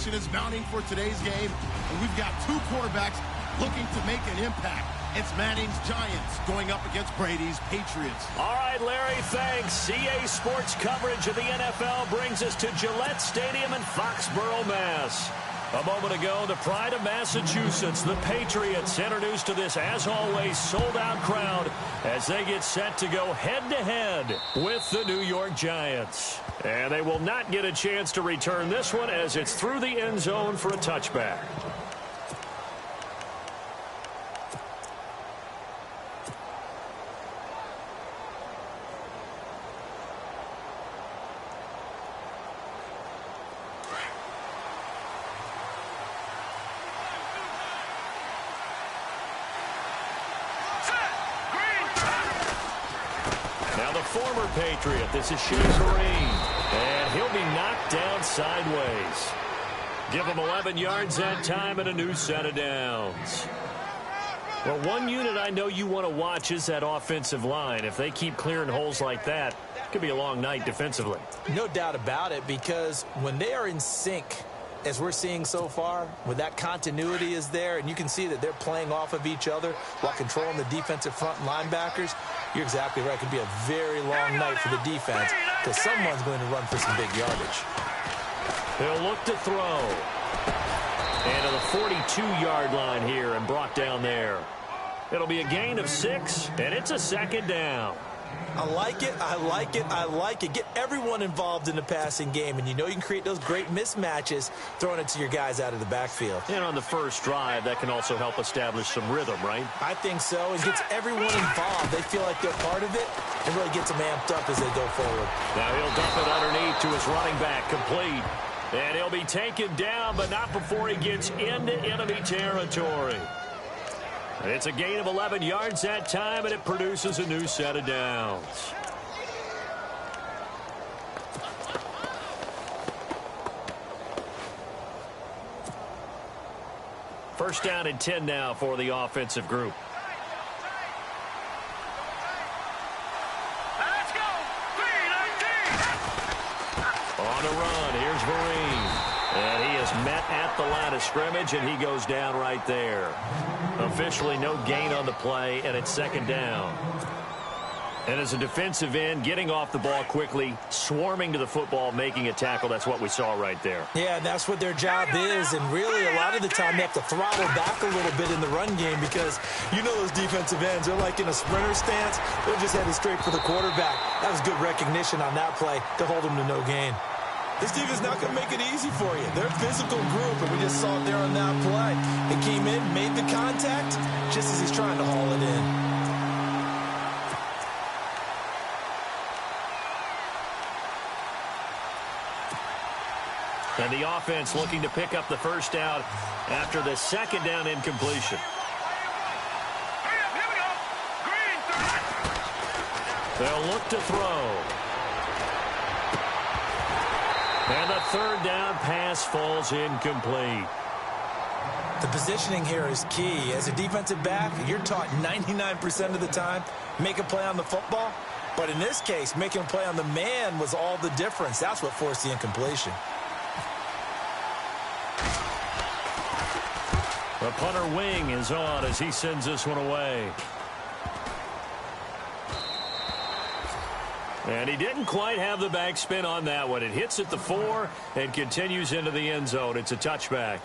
tension is mounting for today's game, and we've got two quarterbacks looking to make an impact. It's Manning's Giants going up against Brady's Patriots. All right, Larry, thanks. CA Sports coverage of the NFL brings us to Gillette Stadium in Foxborough, Mass. A moment ago, the pride of Massachusetts, the Patriots, introduced to this, as always, sold-out crowd as they get set to go head-to-head with the New York Giants. And they will not get a chance to return this one as it's through the end zone for a touchback. Former Patriot, this is Shane Vereen, and he'll be knocked down sideways. Give him 11 yards that time and a new set of downs. Well, one unit I know you want to watch is that offensive line. If they keep clearing holes like that, it could be a long night defensively. No doubt about it, because when they are in sync, as we're seeing so far, when that continuity is there, and you can see that they're playing off of each other while controlling the defensive front linebackers, you're exactly right. It could be a very long night for the defense because someone's going to run for some big yardage. He'll look to throw. And to the 42-yard line here and brought down there. It'll be a gain of 6, and it's a second down. I like it, I like it, I like it. Get everyone involved in the passing game, and you know you can create those great mismatches throwing it to your guys out of the backfield. And on the first drive, that can also help establish some rhythm, right? I think so. It gets everyone involved. They feel like they're part of it and really gets them amped up as they go forward. Now he'll dump it underneath to his running back, complete. And he'll be taken down, but not before he gets into enemy territory. It's a gain of 11 yards that time, and it produces a new set of downs. First down and 10 now for the offensive group. Let's go! 3-19! On the run, here's Vereen. And he is met at the line of scrimmage, and he goes down right there. Officially no gain on the play, and it's second down. And as a defensive end, getting off the ball quickly, swarming to the football, making a tackle, that's what we saw right there. Yeah, that's what their job is, and really a lot of the time they have to throttle back a little bit in the run game because you know those defensive ends, they're like in a sprinter stance. They're just headed straight for the quarterback. That was good recognition on that play to hold them to no gain. This defense not going to make it easy for you. They're a physical group, and we just saw it there on that play. They came in, made the contact, just as he's trying to haul it in. And the offense looking to pick up the first down after the second down incompletion. Here we go! Green, They'll look to throw. And the third down pass falls incomplete. The positioning here is key. As a defensive back, you're taught 99% of the time, make a play on the football. But in this case, making a play on the man was all the difference. That's what forced the incompletion. The punter wing is on as he sends this one away. And he didn't quite have the backspin on that one. It hits at the 4 and continues into the end zone. It's a touchback.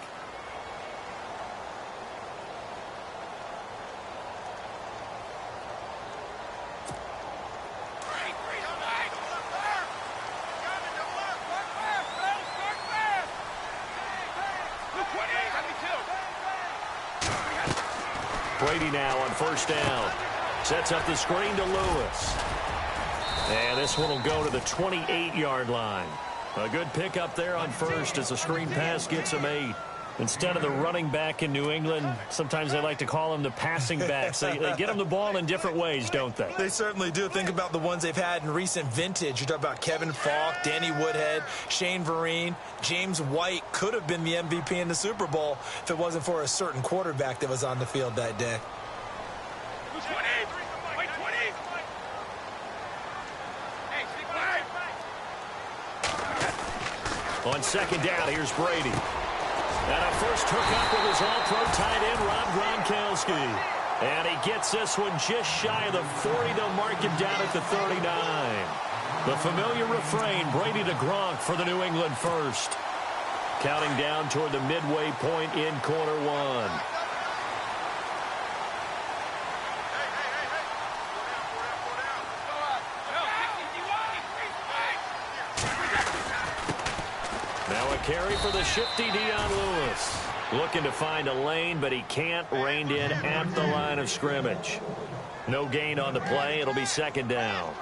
Brady now on first down. Sets up the screen to Lewis. And this one will go to the 28-yard line. A good pickup there on first as the screen pass gets him 8. Instead of the running back in New England, sometimes they like to call him the passing backs. They get him the ball in different ways, don't they? They certainly do. Think about the ones they've had in recent vintage. You talk about Kevin Falk, Danny Woodhead, Shane Vereen, James White could have been the MVP in the Super Bowl if it wasn't for a certain quarterback that was on the field that day. On second down, here's Brady. And a first hookup with his all-pro tight end, Rob Gronkowski. And he gets this one just shy of the 40. They'll mark him down at the 39. The familiar refrain, Brady to Gronk for the New England first. Counting down toward the midway point in quarter one. Now a carry for the shifty Dion Lewis. Looking to find a lane, but he can't. Reined in at the line of scrimmage. No gain on the play. It'll be second down.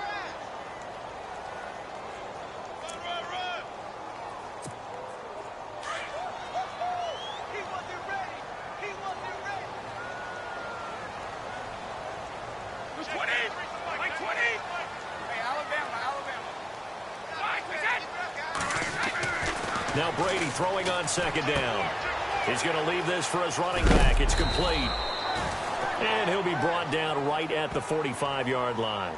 Now Brady throwing on second down. He's going to leave this for his running back. It's complete. And he'll be brought down right at the 45-yard line.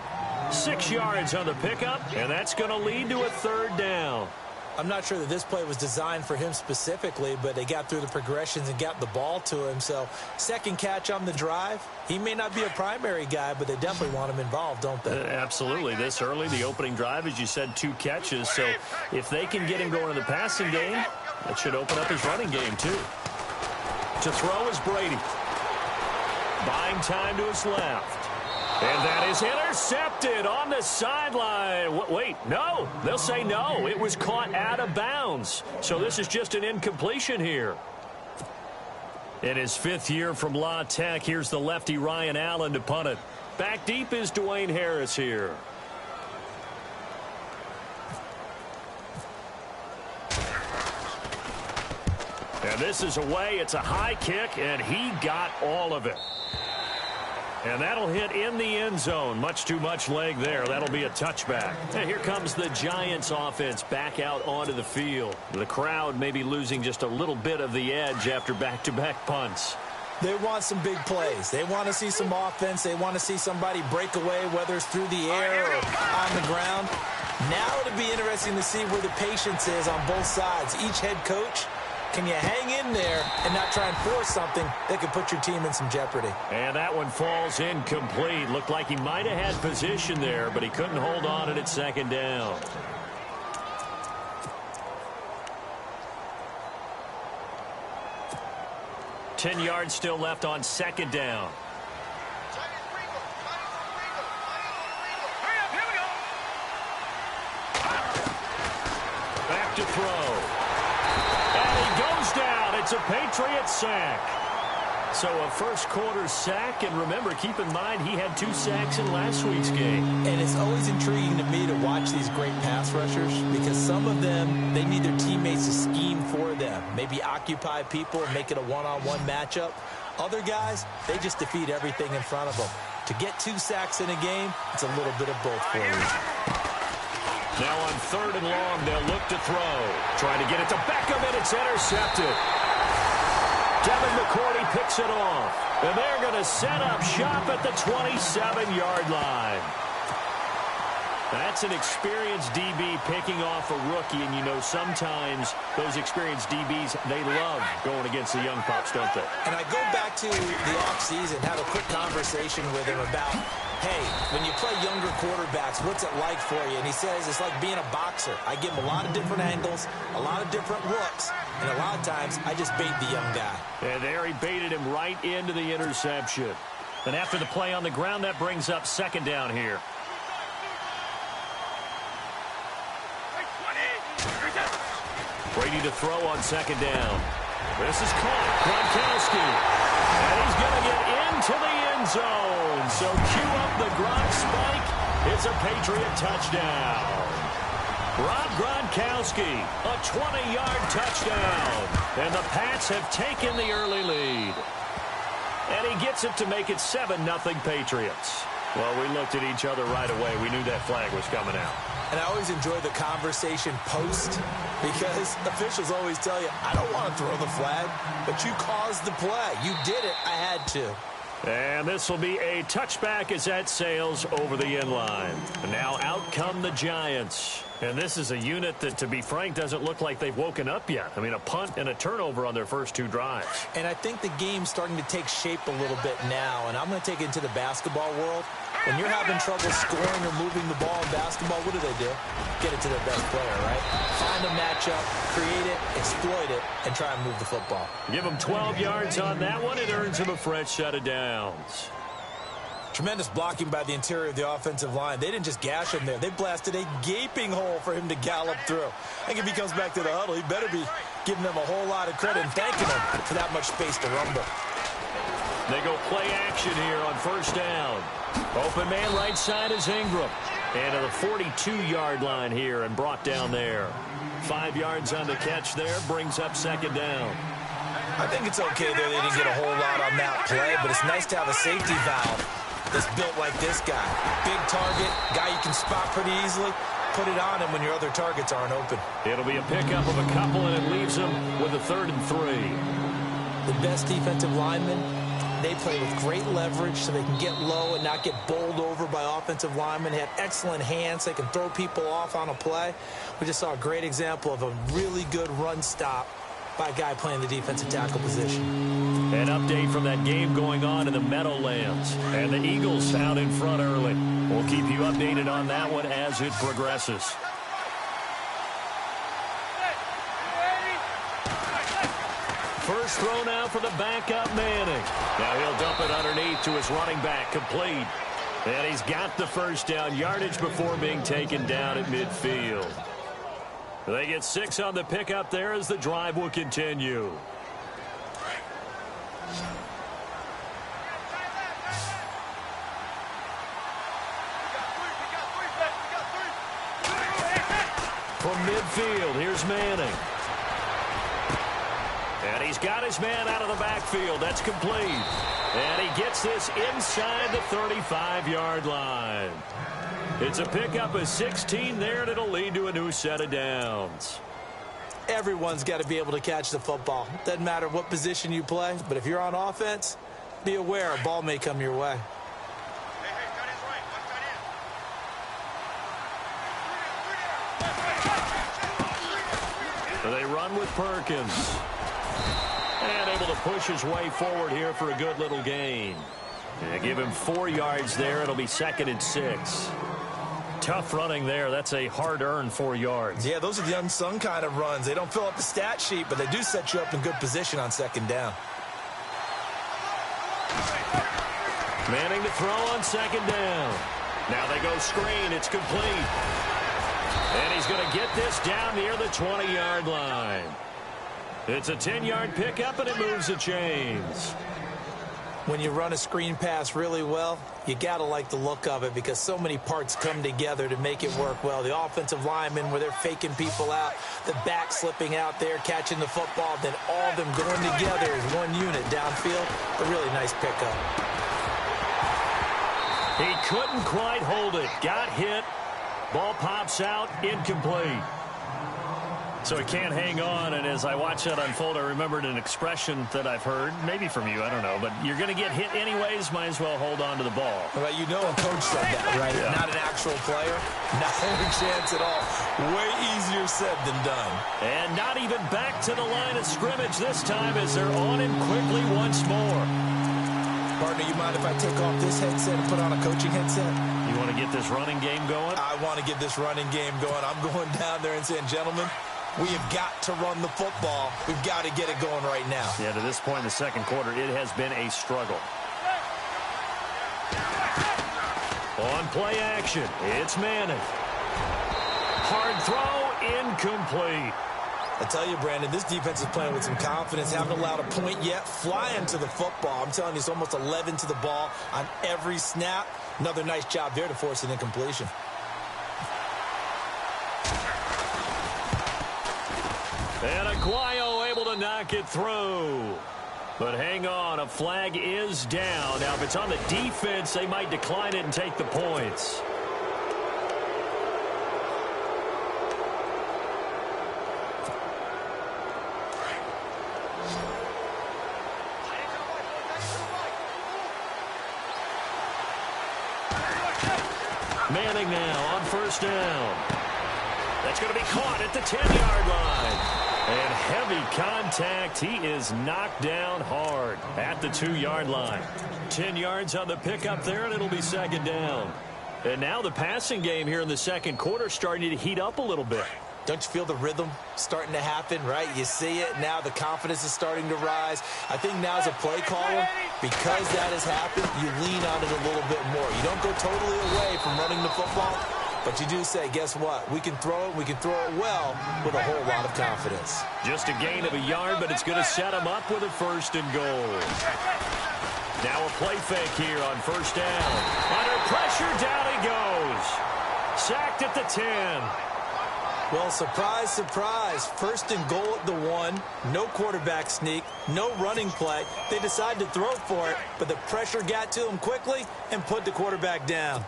6 yards on the pickup, and that's going to lead to a third down. I'm not sure that this play was designed for him specifically, but they got through the progressions and got the ball to him. So second catch on the drive. He may not be a primary guy, but they definitely want him involved, don't they? Absolutely. This early, the opening drive, as you said, 2 catches. So if they can get him going in the passing game, that should open up his running game too. To throw is Brady. Buying time to his left. And that is intercepted on the sideline. Wait, no. They'll say no. It was caught out of bounds. So this is just an incompletion here. In his 5th year from La Tech, here's the lefty Ryan Allen to punt it. Back deep is Dwayne Harris here. And this is away. It's a high kick, and he got all of it. And that'll hit in the end zone. Much too much leg there. That'll be a touchback. And here comes the Giants offense back out onto the field. The crowd may be losing just a little bit of the edge after back-to-back punts. They want some big plays. They want to see some offense. They want to see somebody break away, whether it's through the air or on the ground. Now it'll be interesting to see where the patience is on both sides. Each head coach, can you hang in there and not try and force something that could put your team in some jeopardy? And that one falls incomplete. Looked like he might have had position there, but he couldn't hold on at second down. Ten yards still left on second down. Back to throw. Down. It's a Patriot sack. So a first quarter sack, and remember, keep in mind he had 2 sacks in last week's game. And it's always intriguing to me to watch these great pass rushers because some of them, they need their teammates to scheme for them. Maybe occupy people and make it a one-on-one matchup. Other guys, they just defeat everything in front of them. To get 2 sacks in a game, it's a little bit of both for you. Now on 3rd and long, they'll look to throw. Trying to get it to Beckham, and it's intercepted. Devin McCourty picks it off. And they're going to set up shop at the 27-yard line. That's an experienced DB picking off a rookie, and you know sometimes those experienced DBs, they love going against the young pups, don't they? And I go back to the offseason, have a quick conversation with him about, hey, when you play younger quarterbacks, what's it like for you? And he says it's like being a boxer. I give him a lot of different angles, a lot of different looks, and a lot of times I just bait the young guy. And there he baited him right into the interception. And after the play on the ground, that brings up second down here. Brady to throw on second down. This is caught. Gronkowski. And he's going to get into the end zone. So cue up the Gronk spike. It's a Patriot touchdown. Rob Gronkowski, a 20-yard touchdown. And the Pats have taken the early lead. And he gets it to make it 7-0 Patriots. Well, we looked at each other right away. We knew that flag was coming out. And I always enjoy the conversation post because officials always tell you, I don't want to throw the flag, but you caused the play. You did it. I had to. And this will be a touchback as that sails over the end line. And now out come the Giants. And this is a unit that, to be frank, doesn't look like they've woken up yet. I mean, a punt and a turnover on their first 2 drives. And I think the game's starting to take shape a little bit now, and I'm going to take it into the basketball world. When you're having trouble scoring or moving the ball in basketball, what do? Get it to their best player, right? Find a matchup, create it, exploit it, and try and move the football. Give them 12 yards on that one. It earns them a fresh set of downs. Tremendous blocking by the interior of the offensive line. They didn't just gash him there. They blasted a gaping hole for him to gallop through. I think if he comes back to the huddle, he better be giving them a whole lot of credit and thanking them for that much space to rumble. They go play action here on first down. Open man right side is Ingram. And to the 42-yard line here and brought down there. 5 yards on the catch there, brings up second down. I think it's okay there they didn't get a whole lot on that play, but it's nice to have a safety valve that's built like this guy. Big target, guy you can spot pretty easily. Put it on him when your other targets aren't open. It'll be a pickup of a couple, and it leaves them with a 3rd and 3. The best defensive linemen, they play with great leverage so they can get low and not get bowled over by offensive linemen. They have excellent hands. They can throw people off on a play. We just saw a great example of a really good run stop by a guy playing the defensive tackle position. An update from that game going on in the Meadowlands. And the Eagles out in front early. We'll keep you updated on that one as it progresses. First throw now for the backup Manning. Now he'll dump it underneath to his running back, complete. And he's got the first down, yardage before being taken down at midfield. They get 6 on the pickup there as the drive will continue. From midfield, here's Manning. And he's got his man out of the backfield. That's complete. And he gets this inside the 35-yard line. It's a pickup of 16 there, and it'll lead to a new set of downs. Everyone's got to be able to catch the football. Doesn't matter what position you play, but if you're on offense, be aware a ball may come your way. So they run with Perkins. And able to push his way forward here for a good little gain. And give him 4 yards there. It'll be 2nd and 6. Tough running there. That's a hard-earned 4 yards. Yeah, those are the unsung kind of runs. They don't fill up the stat sheet, but they do set you up in good position on 2nd down. Manning to throw on 2nd down. Now they go screen. It's complete. And he's going to get this down near the 20-yard line. It's a 10-yard pickup, and it moves the chains. When you run a screen pass really well, you got to like the look of it because so many parts come together to make it work well. The offensive linemen, where they're faking people out, the back slipping out there, catching the football, then all of them going together as one unit downfield. A really nice pickup. He couldn't quite hold it. Got hit. Ball pops out. Incomplete. So he can't hang on, and as I watch that unfold, I remembered an expression that I've heard, maybe from you, I don't know, but you're going to get hit anyways, might as well hold on to the ball. Well, you know a coach said that, right? Yeah. Not an actual player, not a chance at all. Way easier said than done. And not even back to the line of scrimmage this time as they're on him quickly once more. Partner, you mind if I take off this headset and put on a coaching headset? You want to get this running game going? I want to get this running game going. I'm going down there and saying, gentlemen, we have got to run the football. We've got to get it going right now. Yeah, to this point in the second quarter, it has been a struggle. On play action, it's Manning. Hard throw, incomplete. I tell you, Brandon, this defense is playing with some confidence. Haven't allowed a point yet. Flying to the football. I'm telling you, it's almost 11 to the ball on every snap. Another nice job there to force an incompletion. And Aguayo able to knock it through. But hang on, a flag is down. Now, if it's on the defense, they might decline it and take the points. Manning now on first down. That's going to be caught at the 10-yard line. And heavy contact. He is knocked down hard at the 2-yard line. 10 yards on the pickup there, and it'll be second down. And now the passing game here in the second quarter starting to heat up a little bit. Don't you feel the rhythm starting to happen, right? You see it. Now the confidence is starting to rise. I think now as a play caller, because that has happened, you lean on it a little bit more. You don't go totally away from running the football, but you do say, guess what? We can throw it. We can throw it well with a whole lot of confidence. Just a gain of a yard, but it's going to set him up with a first and goal. Now a play fake here on first down. Under pressure, down he goes. Sacked at the 10. Well, surprise, surprise. First and goal at the 1. No quarterback sneak. No running play. They decided to throw for it, but the pressure got to him quickly and put the quarterback down.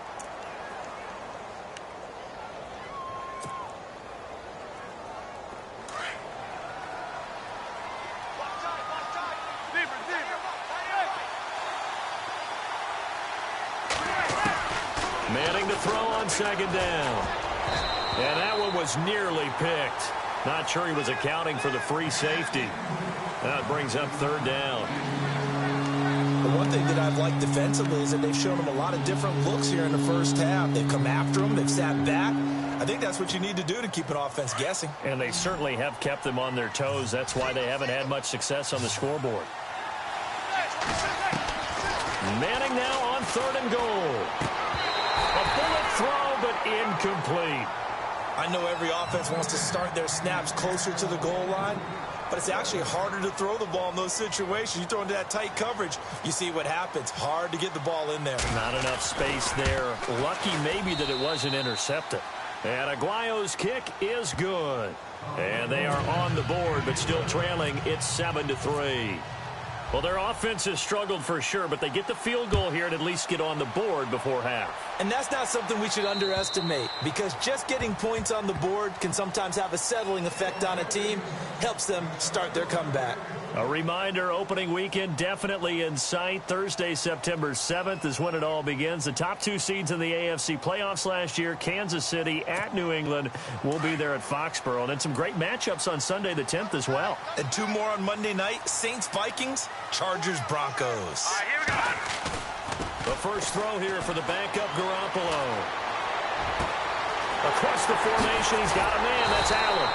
Manning to throw on second down. And that one was nearly picked. Not sure he was accounting for the free safety. That brings up third down. The one thing that I've liked defensively is that they've shown him a lot of different looks here in the first half. They've come after him. They've sat back. I think that's what you need to do to keep an offense guessing. And they certainly have kept them on their toes. That's why they haven't had much success on the scoreboard. Manning now on third and goal. A bullet throw, but incomplete. I know every offense wants to start their snaps closer to the goal line, but it's actually harder to throw the ball in those situations. You throw into that tight coverage, you see what happens. Hard to get the ball in there. Not enough space there. Lucky maybe that it wasn't intercepted. And Aguayo's kick is good. And they are on the board, but still trailing. It's 7-3. Well, their offense has struggled for sure, but they get the field goal here and at least get on the board before half. And that's not something we should underestimate, because just getting points on the board can sometimes have a settling effect on a team. Helps them start their comeback. A reminder, opening weekend definitely in sight. Thursday, September 7th is when it all begins. The top 2 seeds in the AFC playoffs last year, Kansas City at New England, will be there at Foxborough. And then some great matchups on Sunday the 10th as well. And 2 more on Monday night, Saints-Vikings, Chargers-Broncos. All right, here we go. The first throw here for the backup Garoppolo. Across the formation, he's got a man. That's Allen.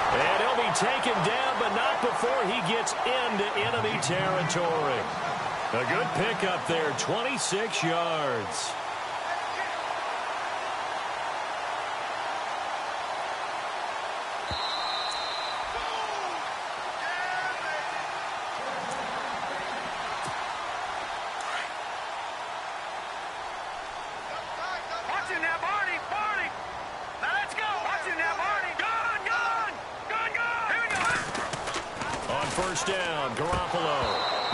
And he'll be taken down, but not before he gets into enemy territory. A good pickup there, 26 yards. Watch it now, Barney. Barney. Now let's go. Watch it now, Barney. Gone, gone. Gone, gone. Here we go. On first down, Garoppolo.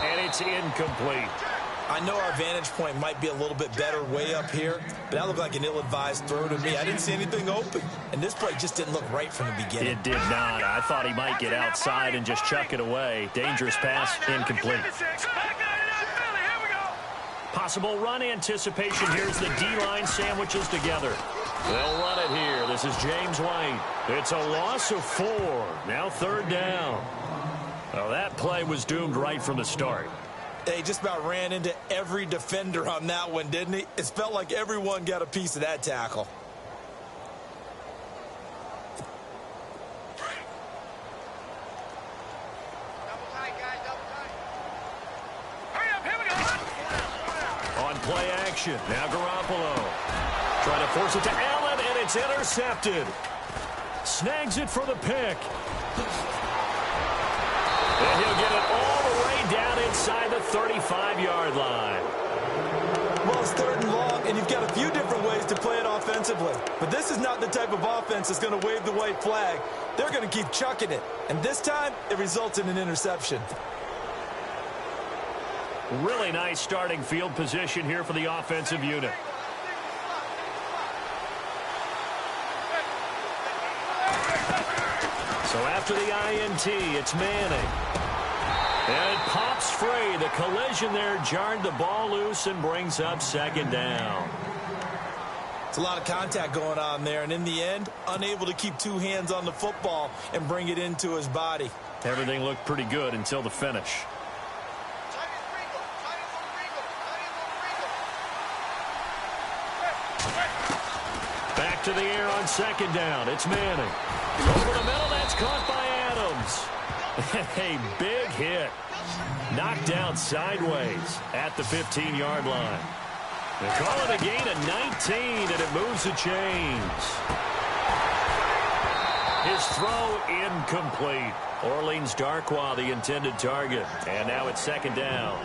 And it's incomplete. I know our vantage point might be a little bit better way up here, but that looked like an ill-advised throw to me. I didn't see anything open, and this play just didn't look right from the beginning. It did not. I thought he might get outside and just chuck it away. Dangerous pass, incomplete. Possible run anticipation. Here's the D-line sandwiches together. They'll run it here. This is James White. It's a loss of 4. Now third down. Well, that play was doomed right from the start. They just about ran into every defender on that one, didn't he? It felt like everyone got a piece of that tackle. Double tight, guys, double tight. Hurry up, here we go. On play action, now Garoppolo. Trying to force it to Allen, and it's intercepted. Snags it for the pick. And he'll get it all the way down inside the 35-yard line. Well, it's third and long, and you've got a few different ways to play it offensively. But this is not the type of offense that's going to wave the white flag. They're going to keep chucking it. And this time, it results in an interception. Really nice starting field position here for the offensive unit. So after the INT, it's Manning. And it pops free. The collision there jarred the ball loose and brings up second down. It's a lot of contact going on there, and in the end, unable to keep two hands on the football and bring it into his body. Everything looked pretty good until the finish. Back to the air on second down. It's Manning. Over the middle, that's caught by Adams. A big hit. Knocked down sideways at the 15-yard line. They call it a gain of 19, and it moves the chains. His throw incomplete. Orleans Darkwa, the intended target. And now it's second down.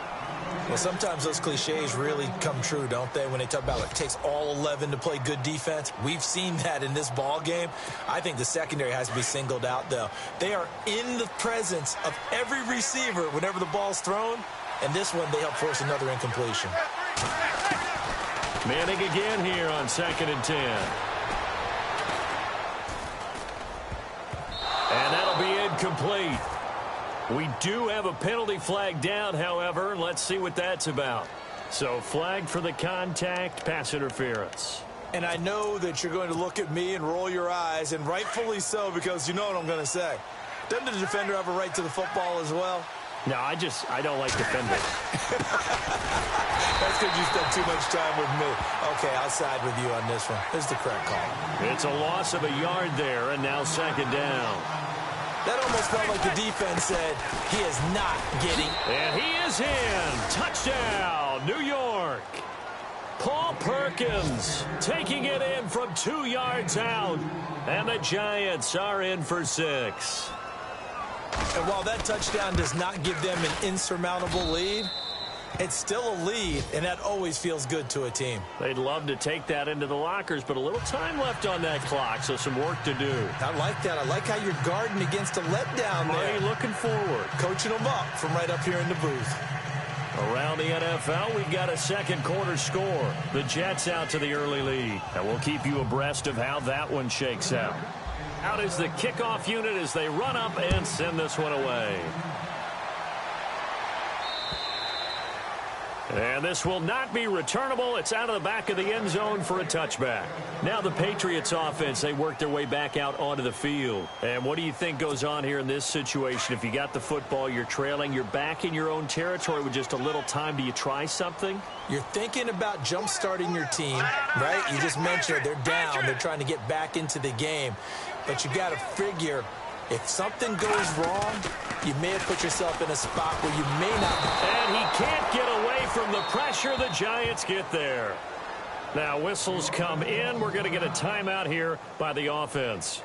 Well, sometimes those cliches really come true, don't they, when they talk about it takes all 11 to play good defense. We've seen that in this ball game. I think the secondary has to be singled out, though. They are in the presence of every receiver whenever the ball's thrown, and this one they help force another incompletion. Manning again here on 2nd and 10. And that'll be incomplete. We do have a penalty flag down, however. Let's see what that's about. So flag for the contact, pass interference. And I know that you're going to look at me and roll your eyes, and rightfully so, because you know what I'm going to say. Doesn't the defender have a right to the football as well? No, I don't like defenders. That's because you spent too much time with me. Okay, I'll side with you on this one. This is the correct call. It's a loss of a yard there, and now second down. That almost felt like the defense said, he is not getting. And he is in. Touchdown, New York. Paul Perkins taking it in from 2 yards out. And the Giants are in for 6. And while that touchdown does not give them an insurmountable lead, it's still a lead, and that always feels good to a team. They'd love to take that into the lockers, but a little time left on that clock, so some work to do. I like that. I like how you're guarding against a letdown there. Marty looking forward. Coaching them up from right up here in the booth. Around the NFL, we've got a second quarter score. The Jets out to the early lead. And we'll keep you abreast of how that one shakes out. Out is the kickoff unit as they run up and send this one away. And this will not be returnable. It's out of the back of the end zone for a touchback. Now the Patriots offense, they work their way back out onto the field. And what do you think goes on here in this situation? If you got the football, you're trailing, you're back in your own territory with just a little time. Do you try something? You're thinking about jump-starting your team, right? You just mentioned they're down. They're trying to get back into the game. But you got to figure, if something goes wrong, you may have put yourself in a spot where you may not. And he can't get away from the pressure. The Giants get there. Now whistles come in. We're going to get a timeout here by the offense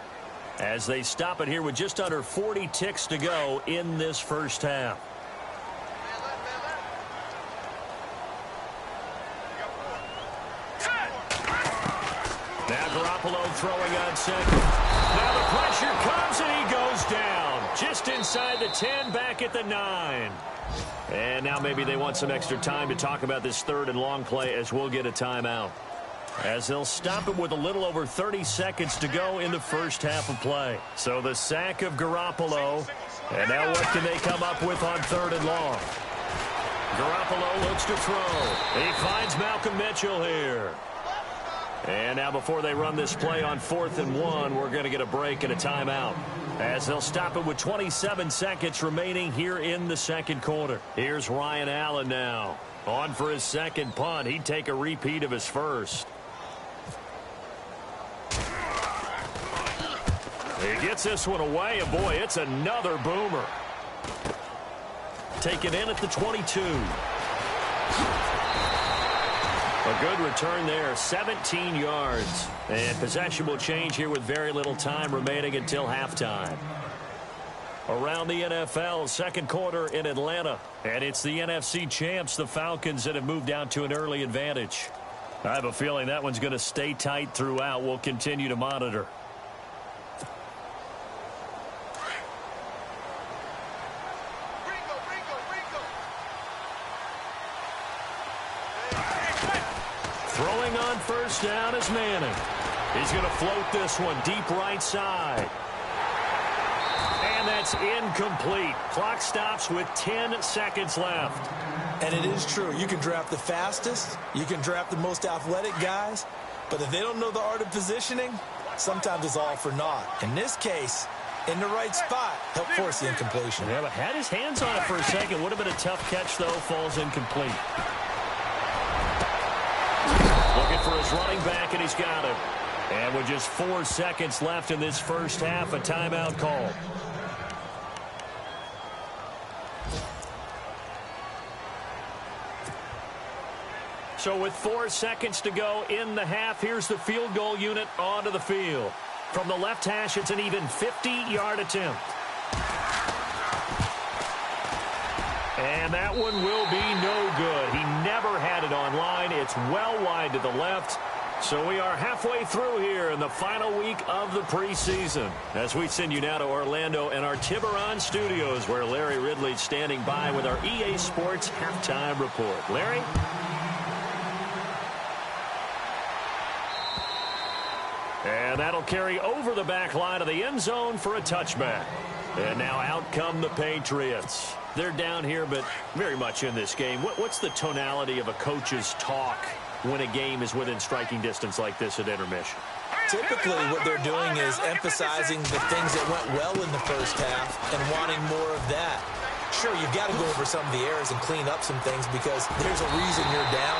as they stop it here with just under 40 ticks to go in this first half. Now Garoppolo throwing on second. Now the pressure comes and he goes down. Just inside the 10, back at the 9. And now maybe they want some extra time to talk about this third and long play as we'll get a timeout. As they'll stop it with a little over 30 seconds to go in the first half of play. So the sack of Garoppolo. And now what can they come up with on third and long? Garoppolo looks to throw. He finds Malcolm Mitchell here. And now before they run this play on 4th and 1, we're going to get a break and a timeout. As they'll stop it with 27 seconds remaining here in the second quarter. Here's Ryan Allen now. On for his second punt. He'd take a repeat of his first. He gets this one away, and boy, it's another boomer. Taken in at the 22. A good return there, 17 yards. And possession will change here with very little time remaining until halftime. Around the NFL, second quarter in Atlanta. And it's the NFC champs, the Falcons, that have moved out to an early advantage. I have a feeling that one's going to stay tight throughout. We'll continue to monitor. Throwing on first down is Manning. He's going to float this one deep right side. And that's incomplete. Clock stops with 10 seconds left. And it is true. You can draft the fastest. You can draft the most athletic guys. But if they don't know the art of positioning, sometimes it's all for naught. In this case, in the right spot, help force the incompletion. Yeah, but had his hands on it for a second. Would have been a tough catch, though. Falls incomplete. Looking for his running back, and he's got him. And with just 4 seconds left in this first half, a timeout call. So with 4 seconds to go in the half, here's the field goal unit onto the field. From the left hash, it's an even 50-yard attempt. And that one will be no good. He never had it on line. It's well wide to the left. So we are halfway through here in the final week of the preseason. As we send you now to Orlando and our Tiburon studios, where Larry Ridley's standing by with our EA Sports halftime report. Larry? And that'll carry over the back line of the end zone for a touchback. And now out come the Patriots. They're down here, but very much in this game. What's the tonality of a coach's talk when a game is within striking distance like this at intermission? Typically, what they're doing is emphasizing the things that went well in the first half and wanting more of that. Sure, you've got to go over some of the errors and clean up some things because there's a reason you're down.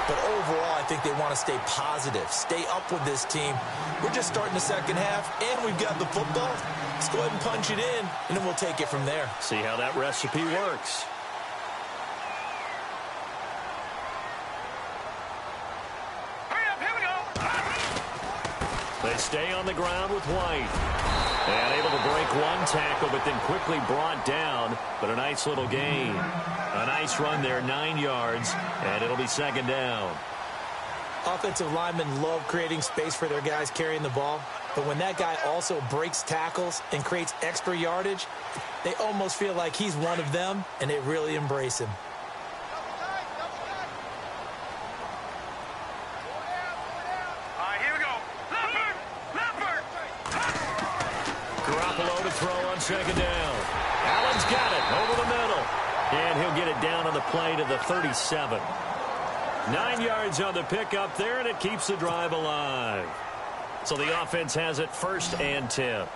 But overall, I think they want to stay positive, stay up with this team. We're just starting the second half, and we've got the football. Let's go ahead and punch it in, and then we'll take it from there. See how that recipe works. They stay on the ground with White. And able to break one tackle, but then quickly brought down. But a nice little gain. A nice run there, 9 yards, and it'll be second down. Offensive linemen love creating space for their guys carrying the ball. But when that guy also breaks tackles and creates extra yardage, they almost feel like he's one of them, and they really embrace him. Throw on second down. Allen's got it over the middle. And he'll get it down on the play to the 37. 9 yards on the pickup there, and it keeps the drive alive. So the offense has it 1st and 10.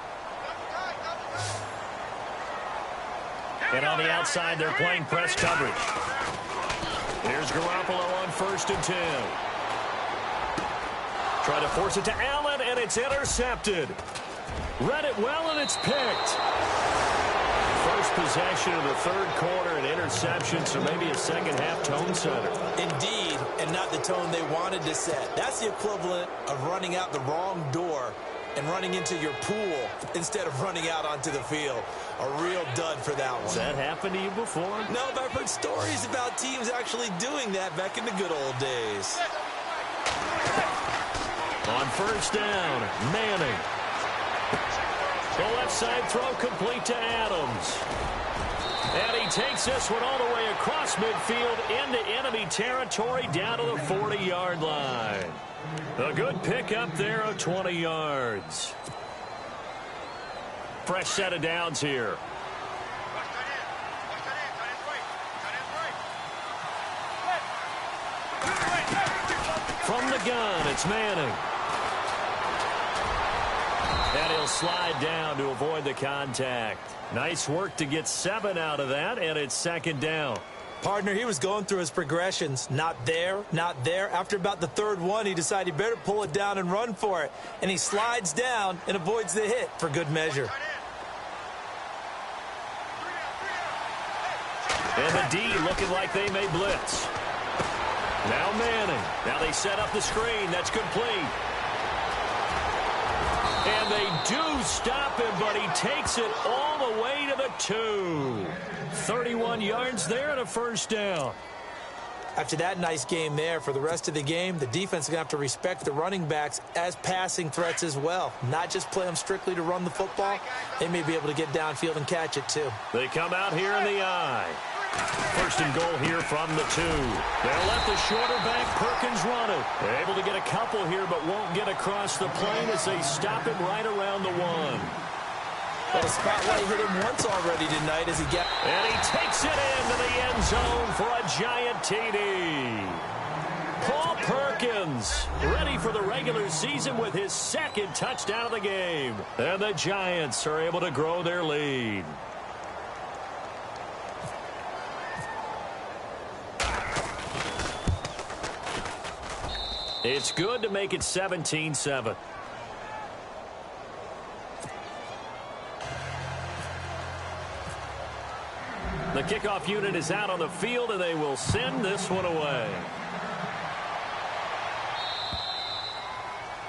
And on the outside, they're playing press coverage. Here's Garoppolo on 1st and 10. Try to force it to Allen, and it's intercepted. Read it well, and it's picked. First possession of the third quarter, an interception, so maybe a second-half tone setter. Indeed, and not the tone they wanted to set. That's the equivalent of running out the wrong door and running into your pool instead of running out onto the field. A real dud for that one. Has that happened to you before? No, but I've heard stories about teams actually doing that back in the good old days. On 1st down, Manning. The left side throw complete to Adams. And he takes this one all the way across midfield into enemy territory down to the 40-yard line. A good pickup there of 20 yards. Fresh set of downs here. From the gun, it's Manning. And he'll slide down to avoid the contact. Nice work to get 7 out of that, and it's second down. Partner, he was going through his progressions. Not there, not there. After about the third one, he decided he better pull it down and run for it. And he slides down and avoids the hit for good measure. And the D looking like they may blitz. Now Manning. Now they set up the screen. That's complete. And they do stop him, but he takes it all the way to the 2. 31 yards there and a 1st down. After that nice game there, for the rest of the game, the defense is going to have to respect the running backs as passing threats as well. Not just play them strictly to run the football. They may be able to get downfield and catch it, too. They come out here in the I. 1st and goal here from the 2. They'll let the shorter back Perkins run it. They're able to get a couple here, but won't get across the plane as they stop him right around the 1. Well, the spotlight hit him once already tonight as he got... And he takes it into the end zone for a giant TD. Paul Perkins ready for the regular season with his second touchdown of the game. And the Giants are able to grow their lead. It's good to make it 17-7. The kickoff unit is out on the field, and they will send this one away.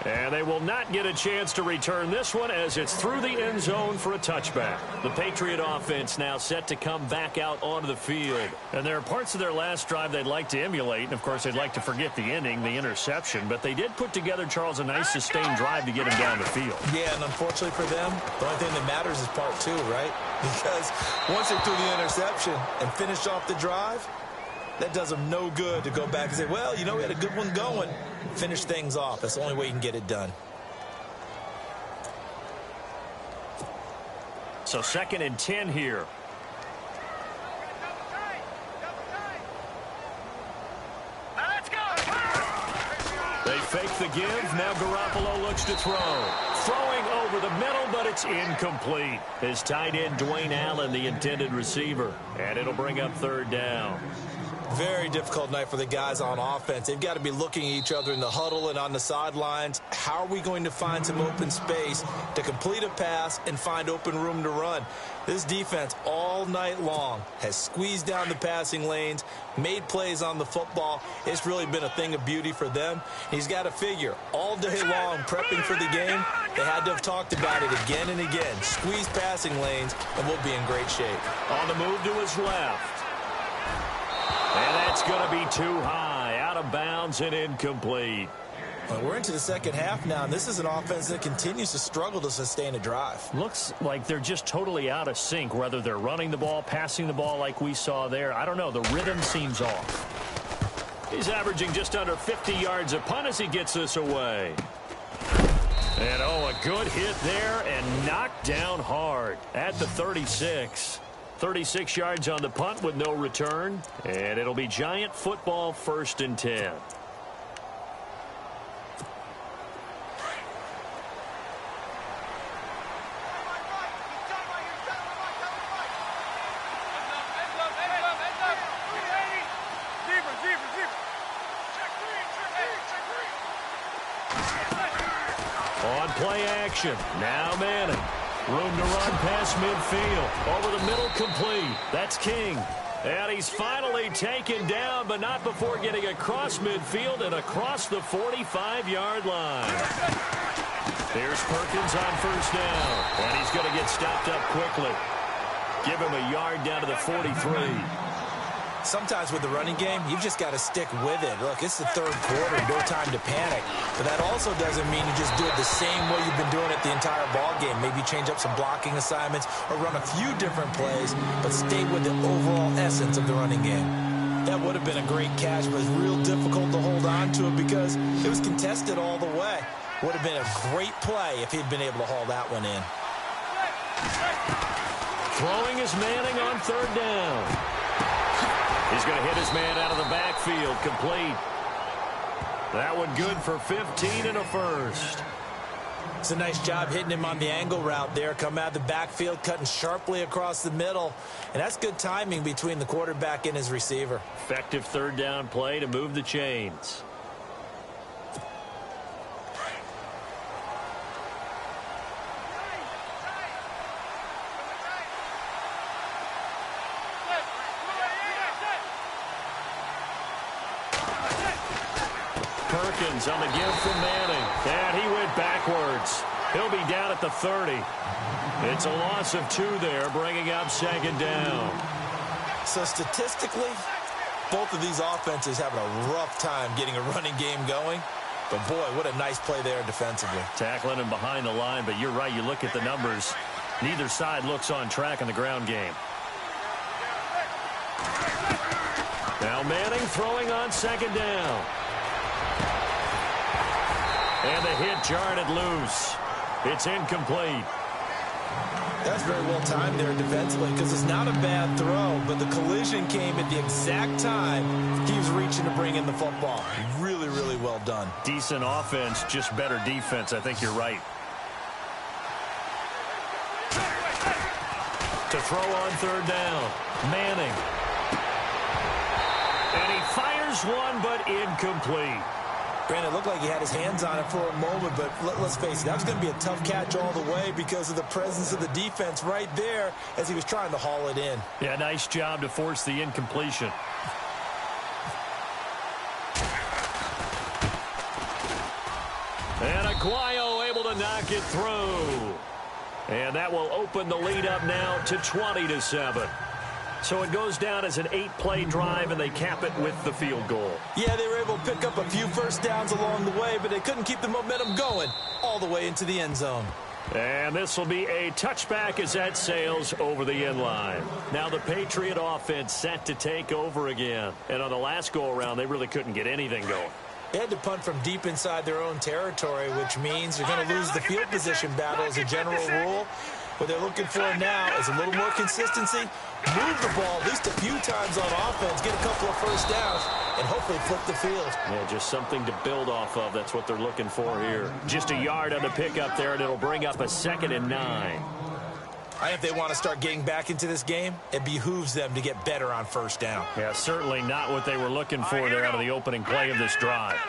And they will not get a chance to return this one as it's through the end zone for a touchback. The Patriot offense now set to come back out onto the field. And there are parts of their last drive they'd like to emulate. And, of course, they'd like to forget the ending, the interception. But they did put together, Charles, a nice sustained drive to get him down the field. Yeah, and unfortunately for them, the only thing that matters is part two, right? Because once they threw the interception and finished off the drive, that does them no good to go back and say, well, you know, we had a good one going. Finish things off. That's the only way you can get it done. So 2nd and 10 here. Let's go. They fake the give. Now Garoppolo looks to throw. Throwing over the middle, but it's incomplete. His tight end, Dwayne Allen, the intended receiver. And it'll bring up 3rd down. Very difficult night for the guys on offense. They've got to be looking at each other in the huddle and on the sidelines. How are we going to find some open space to complete a pass and find open room to run? This defense all night long has squeezed down the passing lanes, made plays on the football. It's really been a thing of beauty for them. He's got to figure all day long prepping for the game. They had to have talked about it again and again. Squeeze passing lanes and we'll be in great shape. On the move to his left. And that's going to be too high, out of bounds and incomplete. Well, we're into the second half now, and this is an offense that continues to struggle to sustain a drive. Looks like they're just totally out of sync, whether they're running the ball, passing the ball like we saw there. I don't know. The rhythm seems off. He's averaging just under 50 yards a punt as he gets this away. And, oh, a good hit there and knocked down hard at the 36. 36 yards on the punt with no return. And it'll be Giant football 1st and 10. On play action. Now Manning. Room to run past midfield. Over the middle, complete. That's King. And he's finally taken down, but not before getting across midfield and across the 45-yard line. Here's Perkins on 1st down. And he's going to get stopped up quickly. Give him a yard down to the 43. Sometimes with the running game, you've just got to stick with it. Look, it's the 3rd quarter, no time to panic. But that also doesn't mean you just do it the same way you've been doing it the entire ball game. Maybe change up some blocking assignments or run a few different plays, but stay with the overall essence of the running game. That would have been a great catch, but it's real difficult to hold on to it because it was contested all the way. Would have been a great play if he'd been able to haul that one in. Throwing is Manning on 3rd down. He's going to hit his man out of the backfield, complete. That one good for 15 and a 1st. It's a nice job hitting him on the angle route there. Come out of the backfield, cutting sharply across the middle. And that's good timing between the quarterback and his receiver. Effective 3rd down play to move the chains. Perkins on the give from Manning. And he went backwards. He'll be down at the 30. It's a loss of 2 there, bringing up 2nd down. So statistically, both of these offenses having a rough time getting a running game going. But, boy, what a nice play there defensively. Tackling him behind the line, but you're right. You look at the numbers. Neither side looks on track in the ground game. Now Manning throwing on 2nd down. And the hit jarred it loose. It's incomplete. That's very well timed there defensively because it's not a bad throw, but the collision came at the exact time he was reaching to bring in the football. Really, really well done. Decent offense, just better defense. I think you're right. To throw on third down, Manning. And he fires one, but incomplete. Granted, it looked like he had his hands on it for a moment, but let's face it, that was going to be a tough catch all the way because of the presence of the defense right there as he was trying to haul it in. Yeah, nice job to force the incompletion. And Aguayo able to knock it through. And that will open the lead up now to 20-7. So it goes down as an 8-play drive, and they cap it with the field goal. Yeah, they were able to pick up a few first downs along the way, but they couldn't keep the momentum going all the way into the end zone. And this will be a touchback as that sails over the end line. Now the Patriot offense set to take over again. And on the last go-around, they really couldn't get anything going. They had to punt from deep inside their own territory, which means you're going to lose the field position battle as a general rule. What they're looking for now is a little more consistency, move the ball at least a few times on offense, get a couple of first downs, and hopefully flip the field. Yeah, just something to build off of. That's what they're looking for here. Just a yard on the pickup there, and it'll bring up a 2nd and 9. I think if they want to start getting back into this game, it behooves them to get better on first down. Yeah, certainly not what they were looking for there out of the opening play of this drive.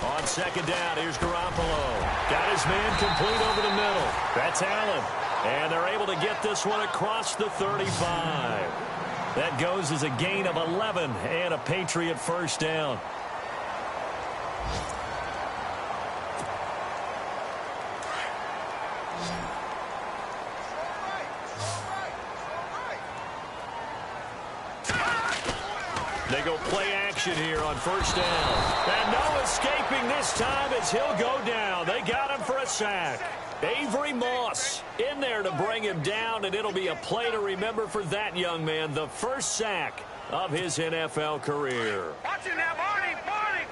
On 2nd down, here's Garoppolo. Got his man complete over the middle. That's Allen. And they're able to get this one across the 35. That goes as a gain of 11 and a Patriot first down. They go play action here on first down. And no escaping this time as he'll go down. They got him for a sack. Avery Moss in there to bring him down, and it'll be a play to remember for that young man. The first sack of his NFL career. Watch it now, Barney, Barney.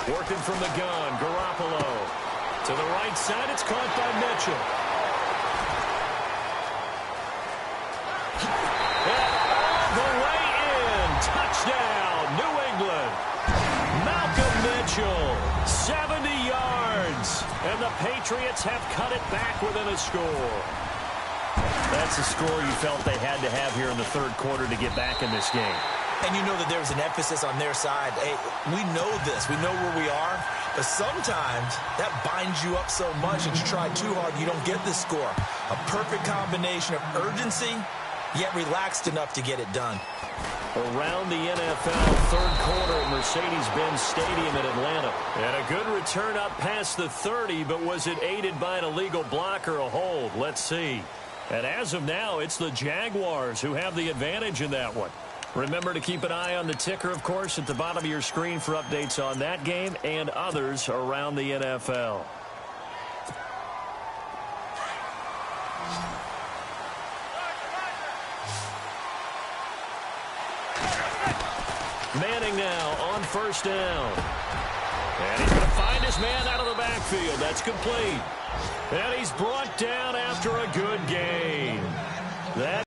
Working from the gun, Garoppolo. To the right side, it's caught by Mitchell. And all the way in. Touchdown, New England. Malcolm Mitchell, 70 yards. And the Patriots have cut it back within a score. That's a score you felt they had to have here in the third quarter to get back in this game. And you know that there's an emphasis on their side. Hey, we know this. We know where we are. But sometimes that binds you up so much that you try too hard, you don't get this score. A perfect combination of urgency, yet relaxed enough to get it done. Around the NFL, third quarter at Mercedes-Benz Stadium in Atlanta. And a good return up past the 30, but was it aided by an illegal block or a hold? Let's see. And as of now, it's the Jaguars who have the advantage in that one. Remember to keep an eye on the ticker, of course, at the bottom of your screen for updates on that game and others around the NFL. Manning now on first down. And he's going to find his man out of the backfield. That's complete. And he's brought down after a good gain. That